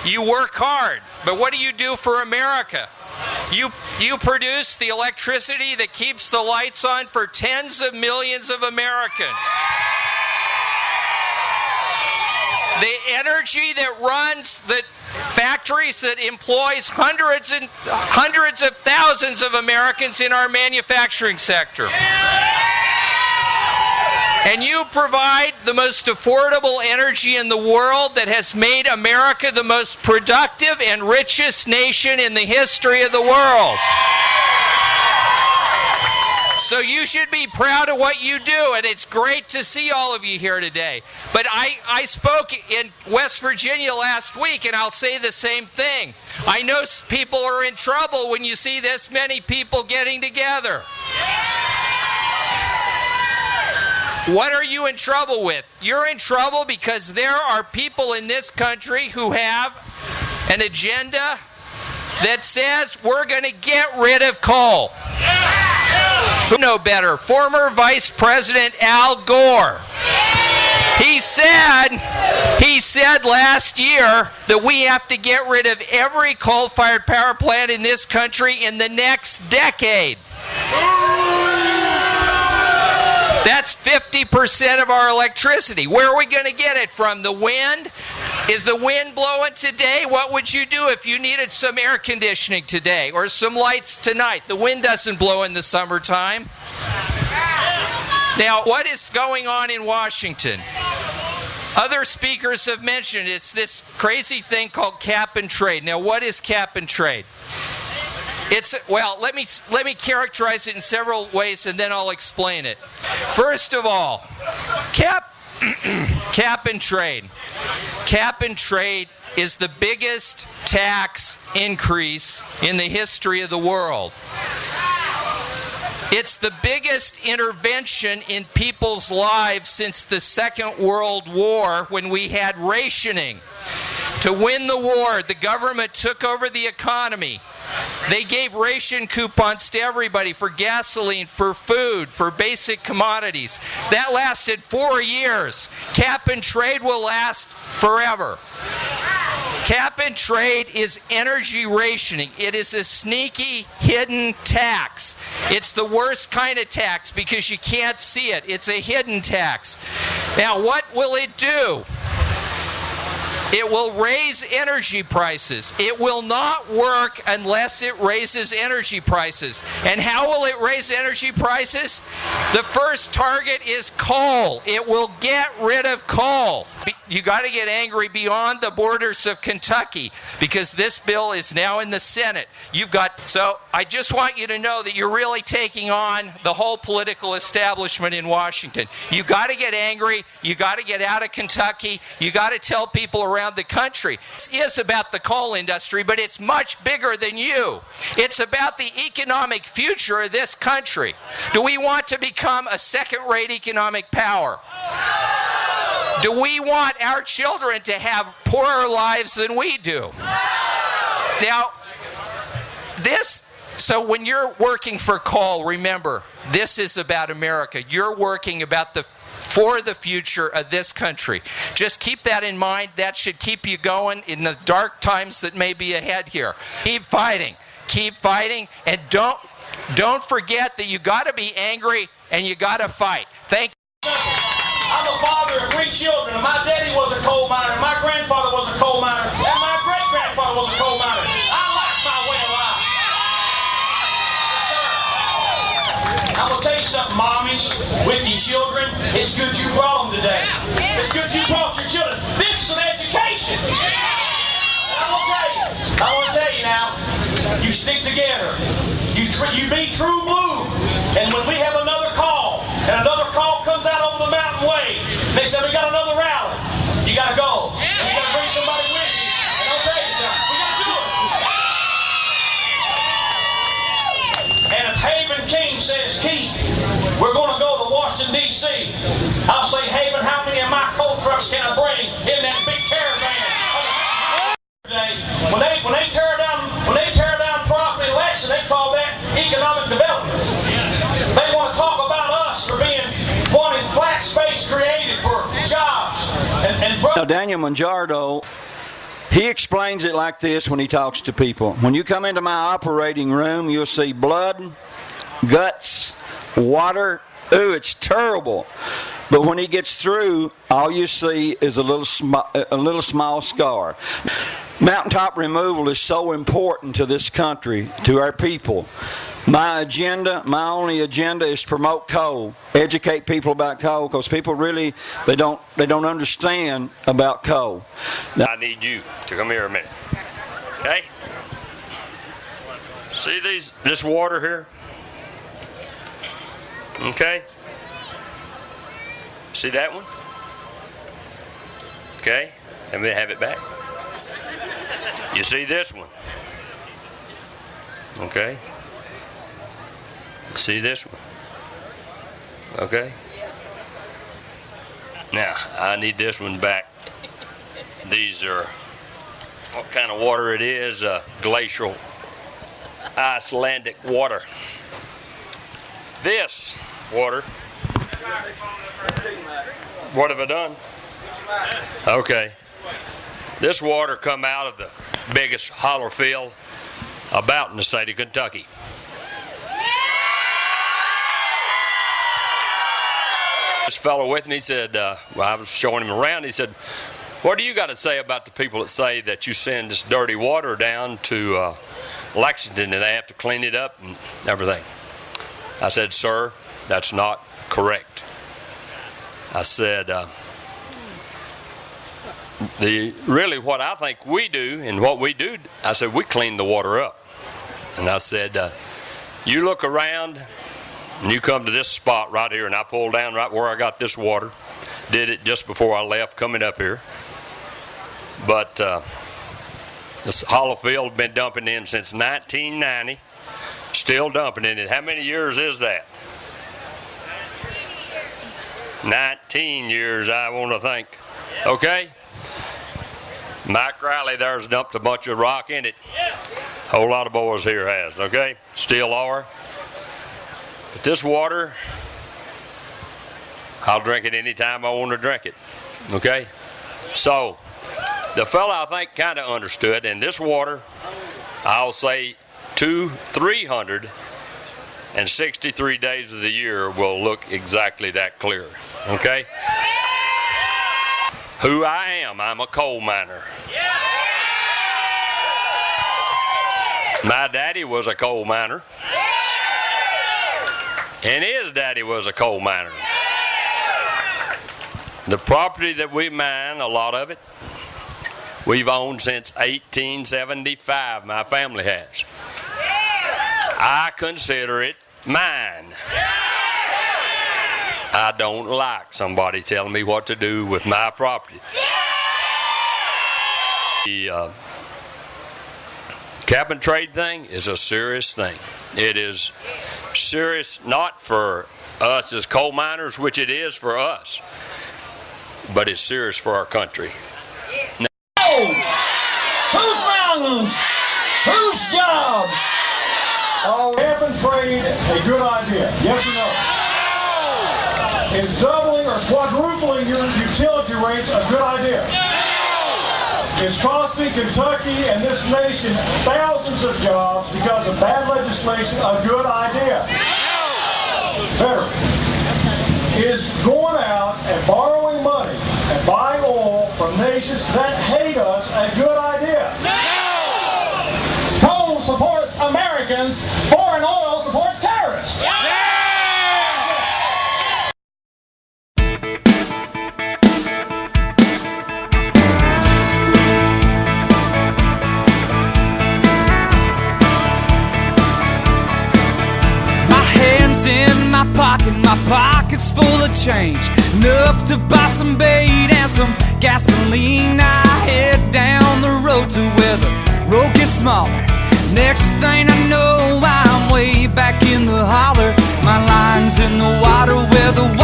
You work hard, but what do you do for America? You produce the electricity that keeps the lights on for tens of millions of Americans. The energy that runs the factories that employs hundreds of thousands of Americans in our manufacturing sector. And you provide the most affordable energy in the world that has made America the most productive and richest nation in the history of the world. So you should be proud of what you do, and it's great to see all of you here today. But I spoke in West Virginia last week, and I'll say the same thing. I know people are in trouble when you see this many people getting together. What are you in trouble with? You're in trouble because there are people in this country who have an agenda that says we're going to get rid of coal. Who know better? Former Vice President Al Gore. He said last year that we have to get rid of every coal-fired power plant in this country in the next decade. That's 50% of our electricity. Where are we going to get it from? The wind? Is the wind blowing today? What would you do if you needed some air conditioning today or some lights tonight? The wind doesn't blow in the summertime. Now, what is going on in Washington? Other speakers have mentioned it's this crazy thing called cap and trade. Now, what is cap and trade? Well, let me characterize it in several ways, and then I'll explain it. First of all, cap and trade. Cap and trade is the biggest tax increase in the history of the world. It's the biggest intervention in people's lives since the Second World War, when we had rationing. To win the war, the government took over the economy. They gave ration coupons to everybody for gasoline, for food, for basic commodities. That lasted 4 years. Cap and trade will last forever. Cap and trade is energy rationing. It is a sneaky, hidden tax. It's the worst kind of tax because you can't see it. It's a hidden tax. Now, what will it do? It will raise energy prices. It will not work unless it raises energy prices. And how will it raise energy prices? The first target is coal. It will get rid of coal. You got to get angry beyond the borders of Kentucky because this bill is now in the Senate. So I just want you to know that you're really taking on the whole political establishment in Washington. You got to get angry. You got to get out of Kentucky. You got to tell people around the country. This is about the coal industry, but it's much bigger than you. It's about the economic future of this country. Do we want to become a second-rate economic power? Do we want our children to have poorer lives than we do? Now, so when you're working for coal, remember, this is about America. You're working for the future of this country. Just keep that in mind. That should keep you going in the dark times that may be ahead here. Keep fighting, and don't forget that you got to be angry and you got to fight. Thank you. I'm a father of 3 children, and my daddy was a coal miner, and my grandfather was a coal miner, and my great-grandfather was a coal miner. I like my way of life. Yes, sir. I'm going to tell you something, mommies, with your children. It's good you brought them today. It's good you brought your children. This is an education. And I'm going to tell you now, you stick together. You be true blue. And when we have another call, and another call comes out over the mountain waves, they say, we got another rally. You got to go. And you got to bring somebody with you. And I'll tell you something. We got to do it. And if Haven King says, Keith, we're going to go to Washington, D.C., I'll say, Haven, how many of my coal trucks can I bring in that big caravan? When they tear down property election, they call that economic development. They want to talk about us for wanting flat space created for jobs. Now, Daniel Mangiardo He explains it like this when he talks to people. When you come into my operating room, you'll see blood, guts, water. Ooh, it's terrible. But when he gets through, all you see is a little small scar. Mountaintop removal is so important to this country, to our people. My only agenda is to promote coal, educate people about coal, because people really, they don't understand about coal. Now, I need you to come here a minute. Okay? See this water here? Okay? See that one? Okay? Let me have it back. You see this one? Okay? See this one? Okay? Now, I need this one back. These are, what kind of water it is? Glacial, Icelandic water. This water, what have I done? Okay. This water come out of the biggest holler field about in the state of Kentucky. This fellow with me said, I was showing him around, he said, what do you got to say about the people that say that you send this dirty water down to Lexington and they have to clean it up and everything? I said, sir, that's not correct. I said, really what I think we do and what we do, I said, we clean the water up. And I said, you look around and you come to this spot right here, and I pulled down right where I got this water. Did it just before I left coming up here. But this hollow field has been dumping in since 1990. Still dumping in it. How many years is that? 19 years, I want to think. Okay? Mike Riley there's dumped a bunch of rock in it. A whole lot of boys here has, okay? Still are. But this water, I'll drink it anytime I want to drink it, okay? So, the fella I think kind of understood, and this water, I'll say 363 days of the year will look exactly that clear, okay? Who I am, I'm a coal miner. My daddy was a coal miner. And his daddy was a coal miner. The property that we mine, a lot of it, we've owned since 1875, my family has. I consider it mine. I don't like somebody telling me what to do with my property. The cap and trade thing is a serious thing. It is serious not for us as coal miners, which it is for us, but it's serious for our country. Now, Whose mountains? Whose jobs? Oh, cap and trade a good idea? Yes or no? Is doubling or quadrupling your utility rates a good idea? Is costing Kentucky and this nation thousands of jobs because of bad legislation a good idea? Better. Is going out and borrowing money and buying oil from nations that hate us a good idea? Coal supports Americans. Foreign oil supports terrorists. My pocket's full of change, enough to buy some bait and some gasoline. I head down the road to where the road gets smaller. Next thing I know, I'm way back in the holler. My line's in the water where the